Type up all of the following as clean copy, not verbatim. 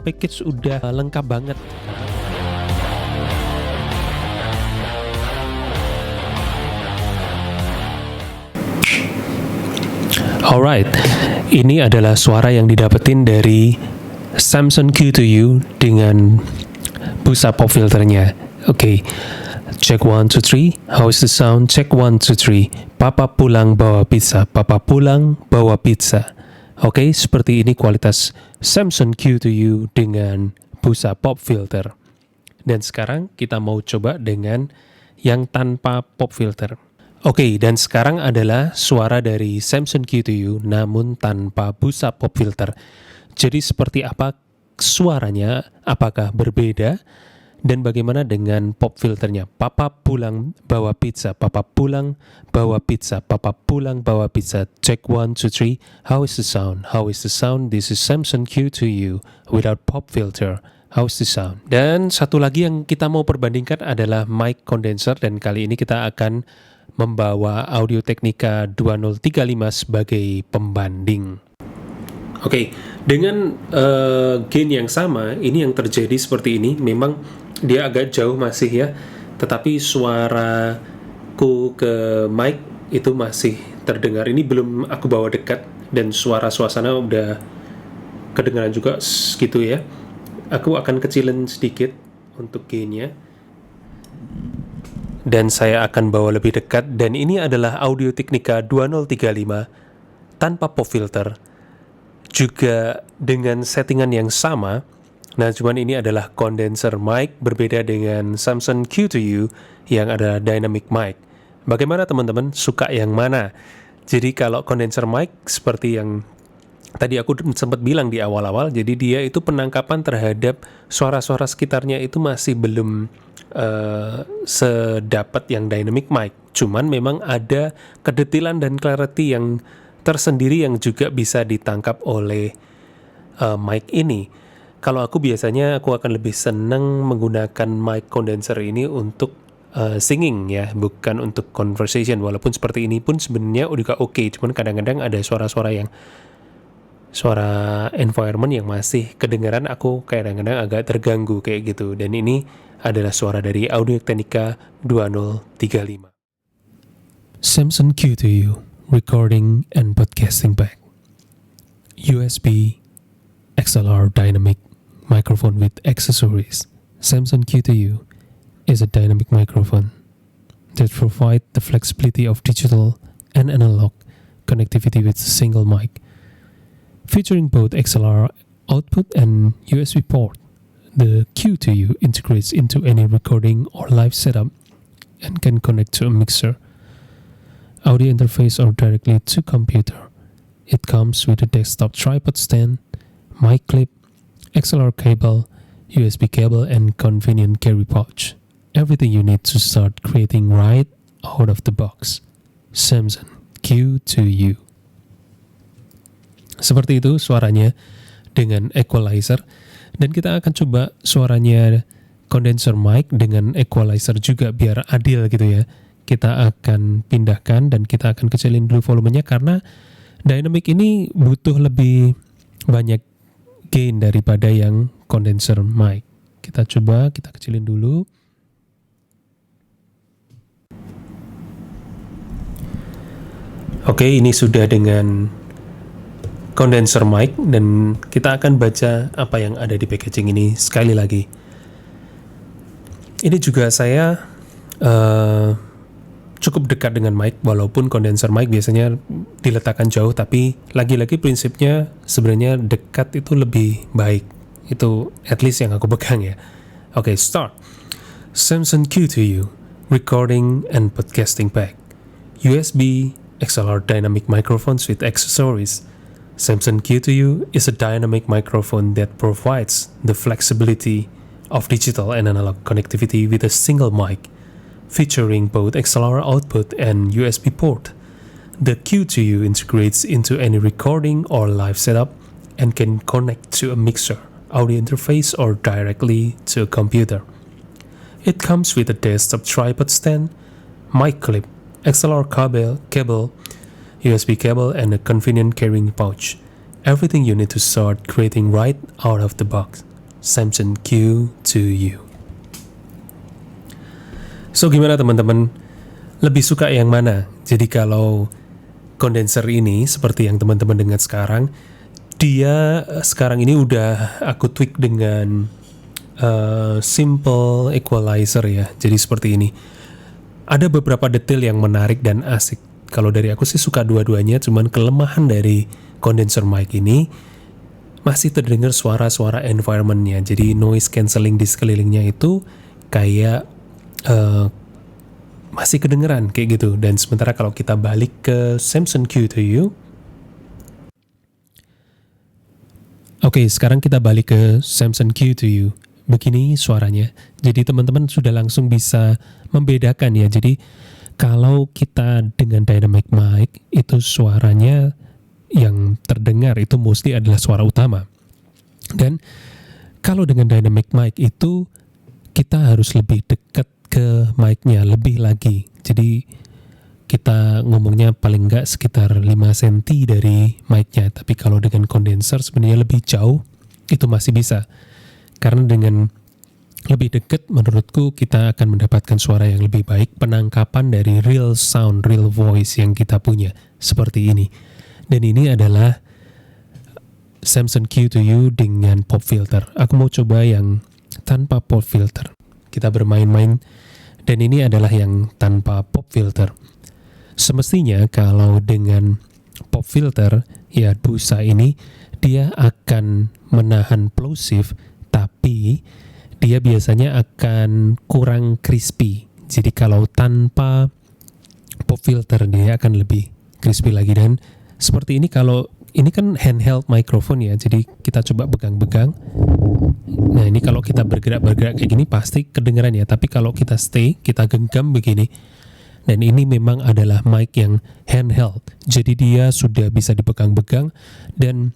package udah lengkap banget. Alright, ini adalah suara yang didapetin dari Samson Q2U dengan busa pop filternya. Oke, check 1, 2, 3. How is the sound? Check 1, 2, 3. Papa pulang bawa pizza. Papa pulang bawa pizza. Oke, seperti ini kualitas Samson Q2U dengan busa pop filter. Dan sekarang kita mau coba dengan yang tanpa pop filter. Oke, dan sekarang adalah suara dari Samson Q2U namun tanpa busa pop filter. Jadi seperti apa suaranya? Apakah berbeda? Dan bagaimana dengan pop filternya? Papa pulang bawa pizza. Papa pulang bawa pizza. Papa pulang bawa pizza. Check 1, 2, 3. How is the sound? How is the sound? This is Samson Q2U without pop filter. How is the sound? Dan satu lagi yang kita mau perbandingkan adalah mic condenser. Dan kali ini kita akan membawa Audio Technica 2035 sebagai pembanding. Oke, dengan gain yang sama, ini yang terjadi seperti ini. Memang dia agak jauh masih ya, tetapi suaraku ke mic itu masih terdengar. Ini belum aku bawa dekat dan suasana udah kedengaran juga gitu ya. Aku akan kecilin sedikit untuk gainnya. Dan saya akan bawa lebih dekat, dan ini adalah Audio Technica 2035 tanpa pop filter, juga dengan settingan yang sama. Nah, cuman ini adalah condenser mic, berbeda dengan Samson Q2U yang adalah dynamic mic. Bagaimana teman-teman, suka yang mana? Jadi kalau condenser mic seperti yang tadi aku sempat bilang di awal-awal, jadi dia itu penangkapan terhadap suara-suara sekitarnya itu masih belum sedapat yang dynamic mic. Cuman memang ada kedetilan dan clarity yang tersendiri yang juga bisa ditangkap oleh mic ini. Kalau aku biasanya aku akan lebih senang menggunakan mic condenser ini untuk singing ya, bukan untuk conversation. Walaupun seperti ini pun sebenarnya udah oke, cuman kadang-kadang ada suara-suara environment yang masih kedengaran, aku kadang-kadang agak terganggu kayak gitu. Dan ini adalah suara dari Audio Technica 2035. Samson Q2U recording and podcasting back. USB XLR dynamic microphone with accessories. Samson Q2U is a dynamic microphone that provides the flexibility of digital and analog connectivity with a single mic. Featuring both XLR output and USB port, the Q2U integrates into any recording or live setup and can connect to a mixer, audio interface, or directly to computer. It comes with a desktop tripod stand, mic clip, XLR cable, USB cable, and convenient carry pouch. Everything you need to start creating right out of the box. Samson Q2U. Seperti itu suaranya dengan equalizer, dan kita akan coba suaranya condenser mic dengan equalizer juga biar adil gitu ya. Kita akan pindahkan dan kita akan kecilin dulu volumenya karena dynamic ini butuh lebih banyak gain daripada yang condenser mic. Kita coba, kita kecilin dulu. Oke, ini sudah dengan condenser mic, dan kita akan baca apa yang ada di packaging ini sekali lagi. Ini juga saya cukup dekat dengan mic, walaupun condenser mic biasanya diletakkan jauh, tapi lagi-lagi prinsipnya sebenarnya dekat itu lebih baik. Itu at least yang aku pegang ya. Oke, start. Samson Q2U recording and podcasting back. USB XLR dynamic microphones with accessories. Samson Q2U is a dynamic microphone that provides the flexibility of digital and analog connectivity with a single mic, featuring both XLR output and USB port. The Q2U integrates into any recording or live setup and can connect to a mixer, audio interface, or directly to a computer. It comes with a desktop tripod stand, mic clip, XLR cable, USB cable, and a convenient carrying pouch. Everything you need to start creating right out of the box. Samson Q2U. So gimana teman-teman? Lebih suka yang mana? Jadi kalau kondenser ini seperti yang teman-teman dengar sekarang, dia sekarang ini udah aku tweak dengan simple equalizer ya. Jadi seperti ini. Ada beberapa detail yang menarik dan asik. Kalau dari aku sih suka dua-duanya, cuman kelemahan dari condenser mic ini masih terdengar suara-suara environment-nya. Jadi noise cancelling di sekelilingnya itu kayak masih kedengeran kayak gitu. Dan sementara kalau kita balik ke Samson Q2U, oke, sekarang kita balik ke Samson Q2U. Begini suaranya. Jadi teman-teman sudah langsung bisa membedakan ya. Jadi kalau kita dengan dynamic mic itu suaranya yang terdengar itu mostly adalah suara utama. Dan kalau dengan dynamic mic itu kita harus lebih dekat ke mic-nya, lebih lagi. Jadi kita ngomongnya paling enggak sekitar 5 cm dari mic-nya. Tapi kalau dengan condenser sebenarnya lebih jauh, itu masih bisa. Karena dengan lebih dekat menurutku kita akan mendapatkan suara yang lebih baik, penangkapan dari real sound, real voice yang kita punya. Seperti ini. Dan ini adalah Samson Q2U dengan pop filter. Aku mau coba yang tanpa pop filter. Kita bermain-main, dan ini adalah yang tanpa pop filter. Semestinya kalau dengan pop filter, ya busa ini dia akan menahan plosive, tapi dia biasanya akan kurang crispy. Jadi kalau tanpa pop filter dia akan lebih crispy lagi. Dan seperti ini, kalau ini kan handheld microphone ya, jadi kita coba pegang-pegang. Nah ini kalau kita bergerak-bergerak kayak gini pasti kedengeran ya, tapi kalau kita stay, kita genggam begini, dan ini memang adalah mic yang handheld, jadi dia sudah bisa dipegang-pegang, dan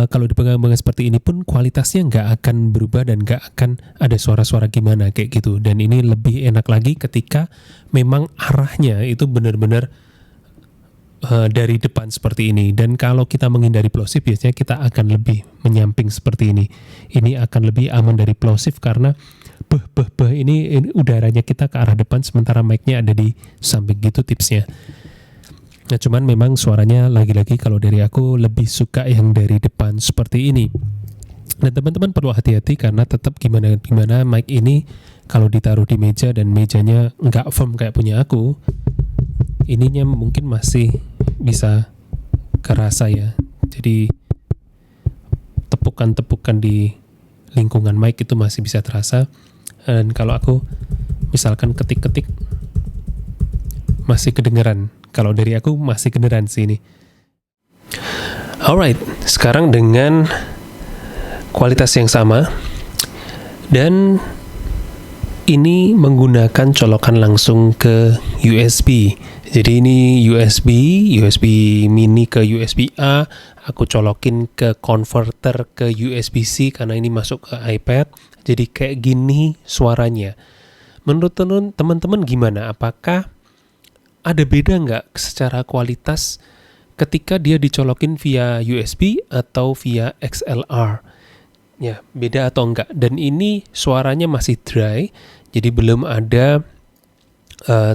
kalau dipegang-pegang seperti ini pun kualitasnya nggak akan berubah dan nggak akan ada suara-suara gimana kayak gitu. Dan ini lebih enak lagi ketika memang arahnya itu benar-benar dari depan seperti ini. Dan kalau kita menghindari plosive, biasanya kita akan lebih menyamping seperti ini. Ini akan lebih aman dari plosive karena ini udaranya kita ke arah depan, sementara mic-nya ada di samping. Gitu tipsnya. Nah cuman memang suaranya lagi-lagi kalau dari aku lebih suka yang dari depan seperti ini. Dan teman-teman perlu hati-hati karena tetap gimana mic ini kalau ditaruh di meja dan mejanya nggak firm kayak punya aku, ininya mungkin masih bisa kerasa ya. Jadi tepukan-tepukan di lingkungan mic itu masih bisa terasa. Dan kalau aku misalkan ketik-ketik masih kedengeran. Kalau dari aku masih kedengeran sih ini. Alright, sekarang dengan kualitas yang sama dan ini menggunakan colokan langsung ke USB. Jadi ini USB mini ke USB A, aku colokin ke converter ke USB-C karena ini masuk ke iPad. Jadi kayak gini suaranya. Menurut teman-teman gimana? Apakah ada beda nggak secara kualitas ketika dia dicolokin via USB atau via XLR? Ya, beda atau enggak? Dan ini suaranya masih dry, jadi belum ada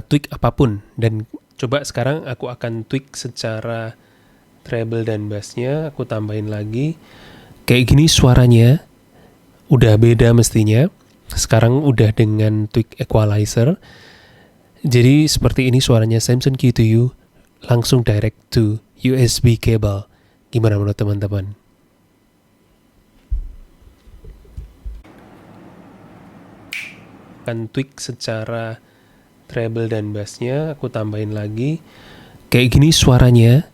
tweak apapun. Dan coba sekarang aku akan tweak secara treble dan bassnya, aku tambahin lagi. Kayak gini suaranya, udah beda mestinya. Sekarang udah dengan tweak equalizer. Jadi seperti ini suaranya Samson Q2U, langsung direct to USB cable. Gimana menurut teman-teman? Akan tweak secara treble dan bassnya, aku tambahin lagi. Kayak gini suaranya,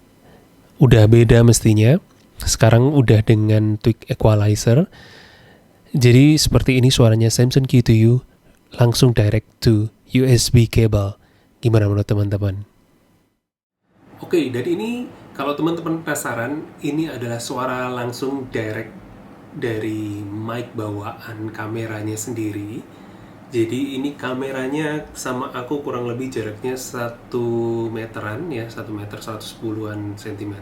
udah beda mestinya. Sekarang udah dengan tweak equalizer. Jadi seperti ini suaranya Samson Q2U, langsung direct to USB cable. Gimana menurut teman-teman? Oke, dan ini kalau teman-teman penasaran, ini adalah suara langsung direct dari mic bawaan kameranya sendiri. Jadi ini kameranya sama aku kurang lebih jaraknya 1 meteran ya, 1 meter 110-an cm.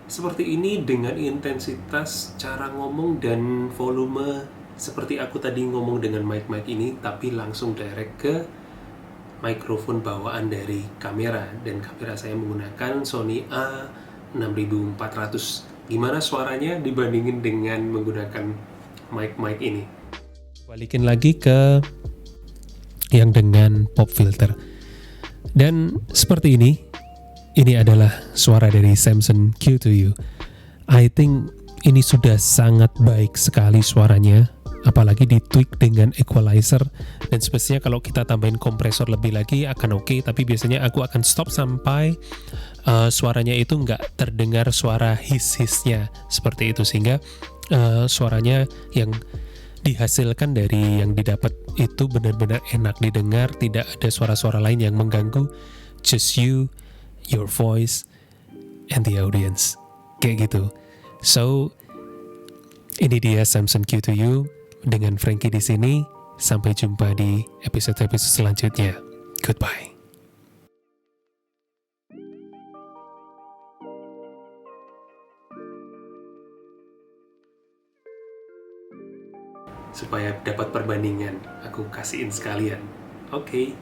seperti ini dengan intensitas cara ngomong dan volume seperti aku tadi ngomong dengan mic ini, tapi langsung direct ke mikrofon bawaan dari kamera, dan kamera saya menggunakan Sony A6400. Gimana suaranya dibandingin dengan menggunakan mic ini? Balikin lagi ke yang dengan pop filter. Dan seperti ini adalah suara dari Samson Q2U. I think ini sudah sangat baik sekali suaranya, apalagi ditweak dengan equalizer, dan spesialnya kalau kita tambahin kompresor lebih lagi akan oke, tapi biasanya aku akan stop sampai suaranya itu nggak terdengar suara hiss-hissnya seperti itu, sehingga suaranya yang dihasilkan dari yang didapat itu benar-benar enak didengar, tidak ada suara-suara lain yang mengganggu, just you, your voice, and the audience, kayak gitu. So, ini dia Samson Q2U dengan Frankie di sini. Sampai jumpa di episode-episode selanjutnya. Goodbye. Supaya dapat perbandingan, aku kasihin sekalian. Oke.